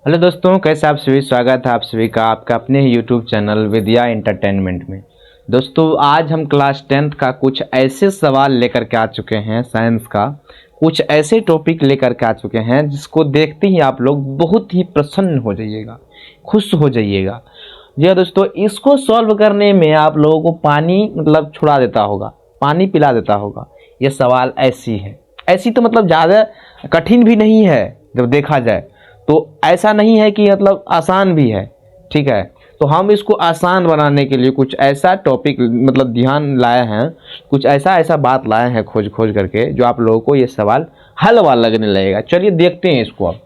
Hello दोस्तों, कैसे आप सभी। स्वागत है आप सभी का आपका अपने ही यूट्यूब चैनल विद्या एंटरटेनमेंट में। दोस्तों, आज हम क्लास 10th का कुछ ऐसे सवाल लेकर के आ चुके हैं। साइंस का कुछ ऐसे टॉपिक लेकर के आ चुके हैं जिसको देखते ही आप लोग बहुत ही प्रसन्न हो जाइएगा, खुश हो जाइएगा। जी हाँ दोस्तों, इसको सॉल्व करने में आप लोगों को पानी छुड़ा देता होगा, पानी पिला देता होगा। ये सवाल ऐसी तो ज़्यादा कठिन भी नहीं है जब देखा जाए तो। ऐसा नहीं है कि आसान भी है, ठीक है। तो हम इसको आसान बनाने के लिए कुछ ऐसा टॉपिक ध्यान लाए हैं, कुछ ऐसा बात लाए हैं खोज करके, जो आप लोगों को ये सवाल हल वाला लगने लगेगा। चलिए देखते हैं इसको अब।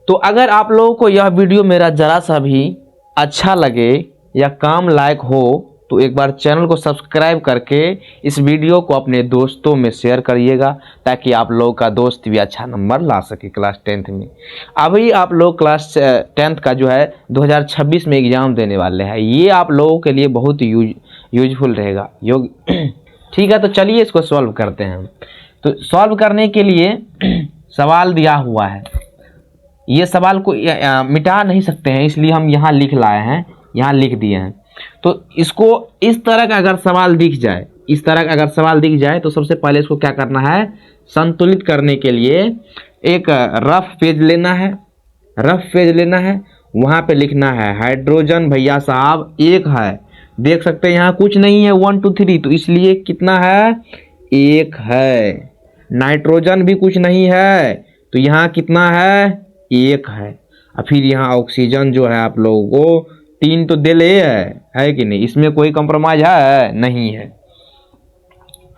तो अगर आप लोगों को यह वीडियो मेरा ज़रा सा भी अच्छा लगे या काम लायक हो तो एक बार चैनल को सब्सक्राइब करके इस वीडियो को अपने दोस्तों में शेयर करिएगा, ताकि आप लोगों का दोस्त भी अच्छा नंबर ला सके क्लास 10th में। अभी आप लोग क्लास 10th का जो है 2026 में एग्ज़ाम देने वाले हैं। ये आप लोगों के लिए बहुत यूजफुल रहेगा ठीक है। तो चलिए इसको सॉल्व करते हैं। तो सॉल्व करने के लिए सवाल दिया हुआ है। ये सवाल को मिटा नहीं सकते हैं, इसलिए हम यहाँ लिख लाए हैं, यहाँ लिख दिए हैं। तो इसको इस तरह का अगर सवाल दिख जाए, तो सबसे पहले इसको क्या करना है, संतुलित करने के लिए एक रफ पेज लेना है। वहाँ पे लिखना है हाइड्रोजन भैया साहब एक है। देख सकते हैं यहाँ कुछ नहीं है 1 2 3, तो इसलिए कितना है, एक है। नाइट्रोजन भी कुछ नहीं है, तो यहाँ कितना है, एक है। और फिर यहाँ ऑक्सीजन जो है आप लोगों को 3 तो दे ले है कि नहीं, इसमें कोई कंप्रोमाइज है नहीं है।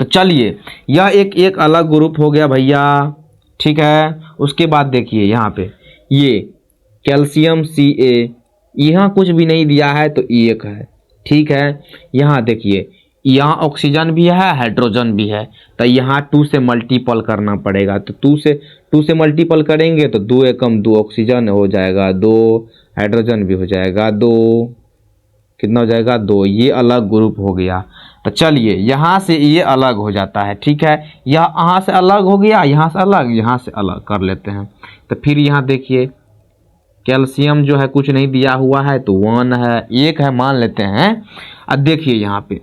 तो चलिए यह एक अलग ग्रुप हो गया भैया, ठीक है। उसके बाद देखिए यहाँ पे ये कैल्शियम Ca, यहाँ कुछ भी नहीं दिया है तो एक है, ठीक है। यहाँ देखिए यहाँ ऑक्सीजन भी है, हाइड्रोजन भी है, तो यहाँ 2 से मल्टीपल करना पड़ेगा। तो 2 से मल्टीपल करेंगे तो 2 एकम 2 ऑक्सीजन हो जाएगा, 2 हाइड्रोजन भी हो जाएगा, 2 कितना हो जाएगा, 2। ये अलग ग्रुप हो गया। तो चलिए यहाँ से ये अलग हो जाता है, ठीक है। यहाँ से अलग हो गया, यहाँ से अलग कर लेते हैं। तो फिर यहाँ देखिए कैल्शियम जो है कुछ नहीं दिया हुआ है तो 1 है, 1 है मान लेते हैं। अब देखिए यहाँ पे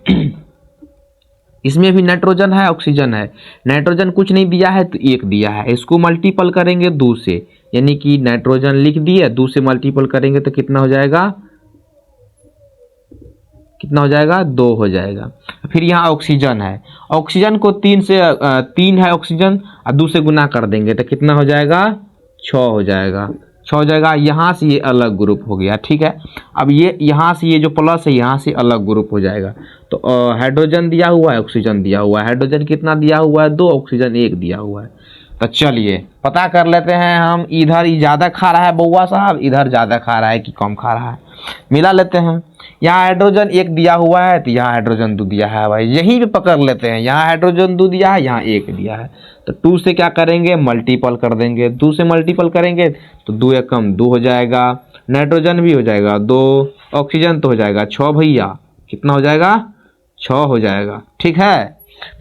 इसमें भी नाइट्रोजन है, ऑक्सीजन है। नाइट्रोजन कुछ नहीं दिया है तो 1 दिया है। इसको मल्टीपल करेंगे 2 से, यानी कि नाइट्रोजन लिख दिए, 2 से मल्टीपल करेंगे तो कितना हो जाएगा, 2 हो जाएगा। फिर यहाँ ऑक्सीजन है, ऑक्सीजन को 3 है ऑक्सीजन, और 2 से गुना कर देंगे तो कितना हो जाएगा, 6 हो जाएगा। यहाँ से ये अलग ग्रुप हो गया, ठीक है। अब ये यहाँ से ये जो प्लस है यहाँ से अलग ग्रुप हो जाएगा। तो हाइड्रोजन दिया हुआ है, ऑक्सीजन दिया हुआ है। हाइड्रोजन कितना दिया हुआ है, 2, ऑक्सीजन 1 दिया हुआ है। तो चलिए पता कर लेते हैं हम, इधर ही ज़्यादा खा रहा है बउआ साहब, इधर ज़्यादा खा रहा है कि कम खा रहा है, मिला लेते हैं। यहाँ हाइड्रोजन 1 दिया हुआ है तो यहाँ हाइड्रोजन 2 दिया है भाई, यहीं पे पकड़ लेते हैं। यहाँ हाइड्रोजन 2 दिया है, यहाँ 1 दिया है, तो 2 से क्या करेंगे, मल्टीपल कर देंगे। 2 से मल्टीपल करेंगे तो 2 एकम 2 हो जाएगा, नाइट्रोजन भी हो जाएगा 2, ऑक्सीजन तो हो जाएगा 6 भैया, कितना हो जाएगा, 6 हो जाएगा, ठीक है।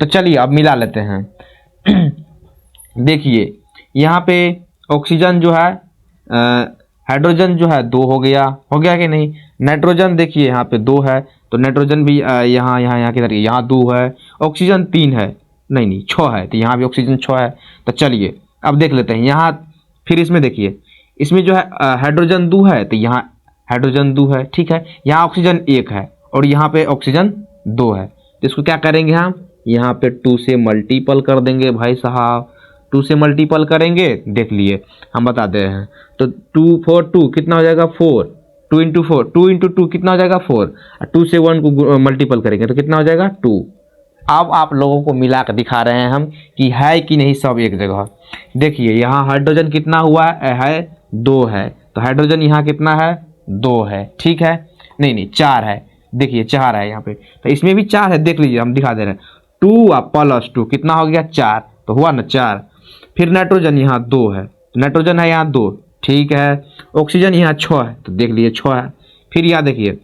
तो चलिए अब मिला लेते हैं देखिए यहाँ पे ऑक्सीजन जो है, हाइड्रोजन जो है 2 हो गया कि नहीं। नाइट्रोजन देखिए यहाँ पे 2 है, तो नाइट्रोजन भी यहाँ किधर, यहाँ 2 है। ऑक्सीजन 3 है, नहीं 6 है, तो यहाँ भी ऑक्सीजन 6 है। तो चलिए अब देख लेते हैं यहाँ। फिर इसमें देखिए, इसमें जो है हाइड्रोजन 2 है, तो यहाँ हाइड्रोजन 2 है, ठीक है। यहाँ ऑक्सीजन 1 है और यहाँ पे ऑक्सीजन 2 है, तो इसको क्या करेंगे हम, यहाँ पे 2 से मल्टीपल कर देंगे भाई साहब। 2 से मल्टीपल करेंगे, देख लिए हम बता दे रहे हैं। तो 2 4 2 कितना हो जाएगा, 4, 2 इंटू 4, 2 इंटू 2 कितना हो जाएगा, 4। 2 से 1 को मल्टीपल करेंगे तो कितना हो जाएगा, 2। अब आप लोगों को मिला कर दिखा रहे हैं हम कि है कि नहीं सब एक जगह। देखिए यहाँ हाइड्रोजन कितना हुआ है, 2 है, तो हाइड्रोजन यहाँ कितना है, 2 है, ठीक है। नहीं 4 है, देखिए 4 है यहाँ पे, तो इसमें भी 4 है, देख लीजिए हम दिखा दे रहे हैं। 2 प्लस 2 कितना हो गया, 4, तो हुआ ना 4। फिर नाइट्रोजन यहाँ 2 है, तो नाइट्रोजन है यहाँ 2, ठीक है। ऑक्सीजन यहाँ 6 है, तो देख लीजिए 6 है। फिर यहाँ देखिए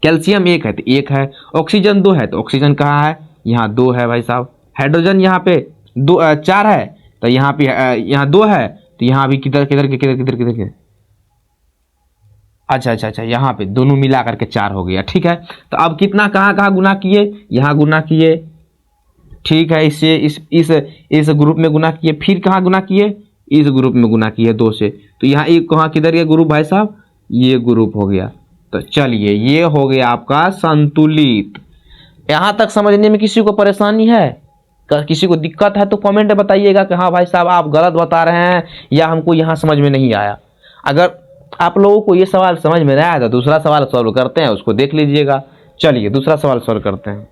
कैल्शियम 1 है तो 1 है, ऑक्सीजन 2 है तो ऑक्सीजन कहाँ है, यहाँ 2 है भाई साहब। हाइड्रोजन यहाँ पे 4 है, तो यहाँ पे यहाँ 2 है तो यहाँ भी किधर किधर के किधर किधर किधर के, अच्छा अच्छा अच्छा, यहाँ पे दोनों मिला करके 4 हो गया। ठीक है, तो अब कितना कहाँ कहाँ गुना किए, यहाँ गुना किए, ठीक है, इससे इस ग्रुप में गुना किए, फिर कहाँ गुना किए, इस ग्रुप में गुना किए 2 से। तो यहाँ एक कहाँ किधर ये ग्रुप भाई साहब, ये ग्रुप हो गया। तो चलिए ये हो गया आपका संतुलित। यहाँ तक समझने में किसी को परेशानी है, किसी को दिक्कत है तो कमेंट में बताइएगा कि हाँ भाई साहब आप गलत बता रहे हैं या हमको यहाँ समझ में नहीं आया। अगर आप लोगों को ये सवाल समझ में नहीं आया तो दूसरा सवाल सॉल्व करते हैं, उसको देख लीजिएगा। चलिए दूसरा सवाल सॉल्व करते हैं।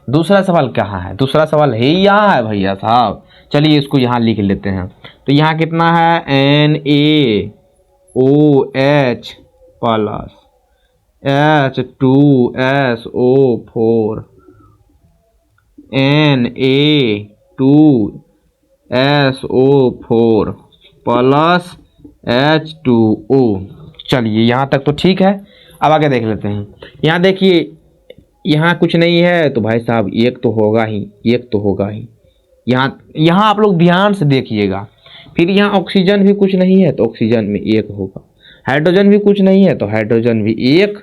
दूसरा सवाल कहाँ है, दूसरा सवाल है यहाँ है भैया साहब। चलिए इसको यहाँ लिख लेते हैं। तो यहाँ कितना है, NaOH plus H2SO4 Na2SO4 plus H2O। चलिए यहाँ तक तो ठीक है। अब आगे देख लेते हैं। यहाँ देखिए यहाँ कुछ नहीं है तो भाई साहब एक तो होगा ही, एक तो होगा ही। यहाँ आप लोग ध्यान से देखिएगा। फिर यहाँ ऑक्सीजन भी कुछ नहीं है तो ऑक्सीजन में 1 होगा, हाइड्रोजन भी कुछ नहीं है तो हाइड्रोजन भी 1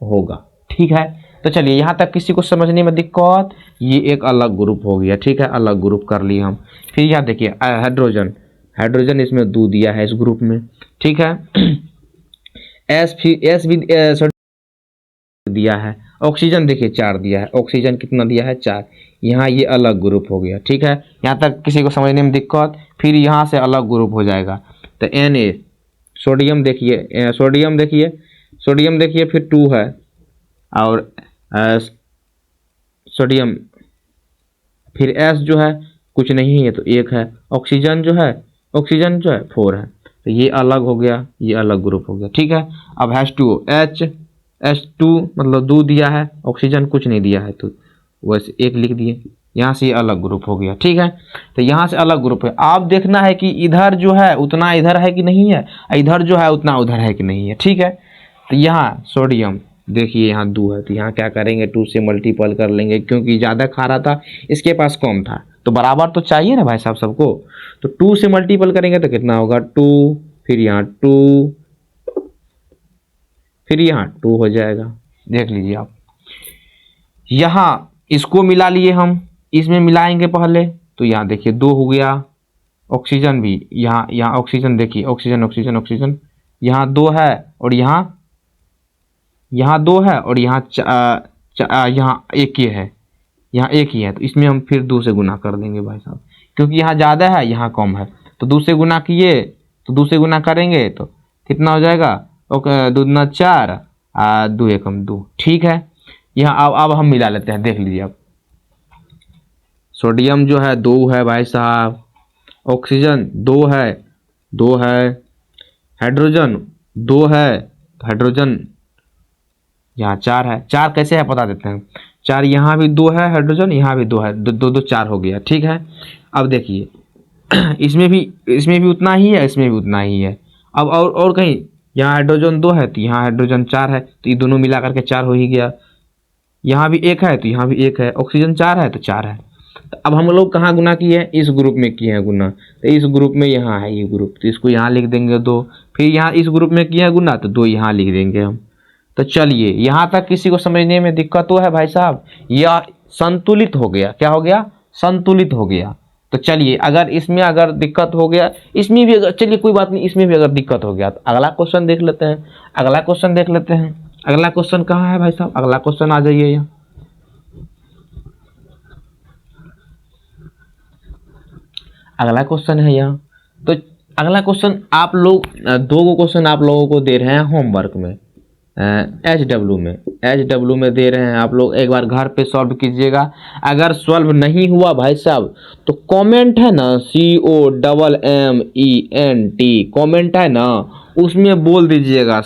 होगा। ठीक है, तो चलिए यहाँ तक किसी को समझने में दिक्कत, ये एक अलग ग्रुप हो गया। ठीक है, अलग ग्रुप कर लिए हम। फिर यहाँ देखिए हाइड्रोजन, हाइड्रोजन इसमें 2 दिया है इस ग्रुप में। ठीक है, एस भी दिया है। ऑक्सीजन देखिए 4 दिया है, ऑक्सीजन कितना दिया है 4। यहाँ ये अलग ग्रुप हो गया। ठीक है, यहाँ तक किसी को समझने में दिक्कत। फिर यहाँ से अलग ग्रुप हो जाएगा। तो Na सोडियम देखिए, सोडियम देखिए, सोडियम देखिए फिर 2 है, और सोडियम फिर S जो है कुछ नहीं है तो 1 है। ऑक्सीजन जो है 4 है। तो ये अलग हो गया, ये अलग ग्रुप हो गया। ठीक है, अब H2 मतलब 2 दिया है, ऑक्सीजन कुछ नहीं दिया है तो वैसे 1 लिख दिए। यहाँ से ये अलग ग्रुप हो गया। ठीक है, तो यहाँ से अलग ग्रुप है। आप देखना है कि इधर जो है उतना इधर है कि नहीं है, इधर जो है उतना उधर है कि नहीं है। ठीक है, तो यहाँ सोडियम देखिए यहाँ 2 है तो यहाँ क्या करेंगे 2 से मल्टीपल कर लेंगे, क्योंकि ज़्यादा खा रहा था, इसके पास कम था तो बराबर तो चाहिए ना भाई साहब सबको। तो 2 से मल्टीपल करेंगे तो कितना होगा 2, फिर यहाँ 2, फिर यहाँ 2 हो जाएगा। देख लीजिए आप, यहाँ इसको मिला लिए हम, इसमें मिलाएंगे पहले तो यहाँ देखिए 2 हो गया। ऑक्सीजन भी यहाँ ऑक्सीजन देखिए, ऑक्सीजन यहाँ 2 है और यहाँ 2 है और यहाँ 1 ही है, यहाँ 1 ही है। तो इसमें हम फिर 2 से गुना कर देंगे भाई साहब, क्योंकि यहाँ ज़्यादा है यहाँ कम है। तो 2 से गुना किए तो 2 से गुना करेंगे तो कितना हो जाएगा, 2 दूना 4, 2 एकम 2। ठीक है, यहाँ अब हम मिला लेते हैं। देख लीजिए अब, सोडियम जो है 2 है भाई साहब, ऑक्सीजन 2 है, हाइड्रोजन 2 है, हाइड्रोजन यहाँ 4 है। 4 कैसे है पता देते हैं। 4 यहाँ भी 2 है हाइड्रोजन, यहाँ भी 2 है, 2 4 हो गया। ठीक है, अब देखिए इसमें भी उतना ही है, इसमें भी उतना ही है। अब और कहीं यहाँ हाइड्रोजन 2 है तो यहाँ हाइड्रोजन 4 है, तो ये दोनों मिला करके 4 हो ही गया। यहाँ भी 1 है तो यहाँ भी 1 है, ऑक्सीजन 4 है तो 4 है। तो अब हम लोग कहाँ गुना किए हैं, इस ग्रुप में किए हैं गुना। तो इस ग्रुप में यहाँ है ये ग्रुप, तो इसको यहाँ लिख देंगे 2। फिर यहाँ इस ग्रुप में किए हैं गुना तो 2 यहाँ लिख देंगे हम। तो चलिए यहाँ तक किसी को समझने में दिक्कत तो है भाई साहब, यह संतुलित हो गया। क्या हो गया, संतुलित हो गया। तो चलिए अगर इसमें अगर दिक्कत हो गया, इसमें भी अगर, चलिए कोई बात नहीं, इसमें भी अगर दिक्कत हो गया तो अगला क्वेश्चन देख लेते हैं। अगला क्वेश्चन कहाँ है भाई साहब, अगला क्वेश्चन आ जाइए यहाँ। अगला क्वेश्चन है यहाँ। तो अगला क्वेश्चन आप लोग 2 क्वेश्चन आप लोगों को दे रहे हैं होमवर्क में, एच डब्ल्यू में दे रहे हैं। आप लोग एक बार घर पे सॉल्व कीजिएगा। अगर सॉल्व नहीं हुआ भाई साहब तो कमेंट है ना, COMMENT कमेंट है ना, उसमें बोल दीजिएगा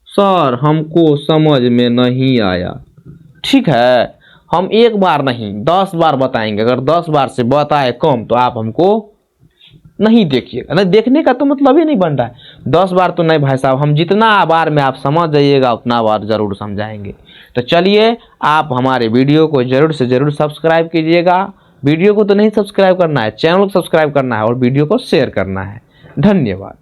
सर हमको समझ में नहीं आया। ठीक है, हम 1 बार नहीं 10 बार बताएंगे। अगर 10 बार से बताए कम तो आप हमको नहीं देखिएगा। नहीं देखने का तो मतलब ही नहीं बन रहा है। 10 बार तो नहीं भाई साहब, हम जितना बार में आप समझ जाइएगा उतना बार ज़रूर समझाएंगे। तो चलिए, आप हमारे वीडियो को ज़रूर से ज़रूर सब्सक्राइब कीजिएगा। वीडियो को तो नहीं सब्सक्राइब करना है, चैनल को सब्सक्राइब करना है और वीडियो को शेयर करना है। धन्यवाद।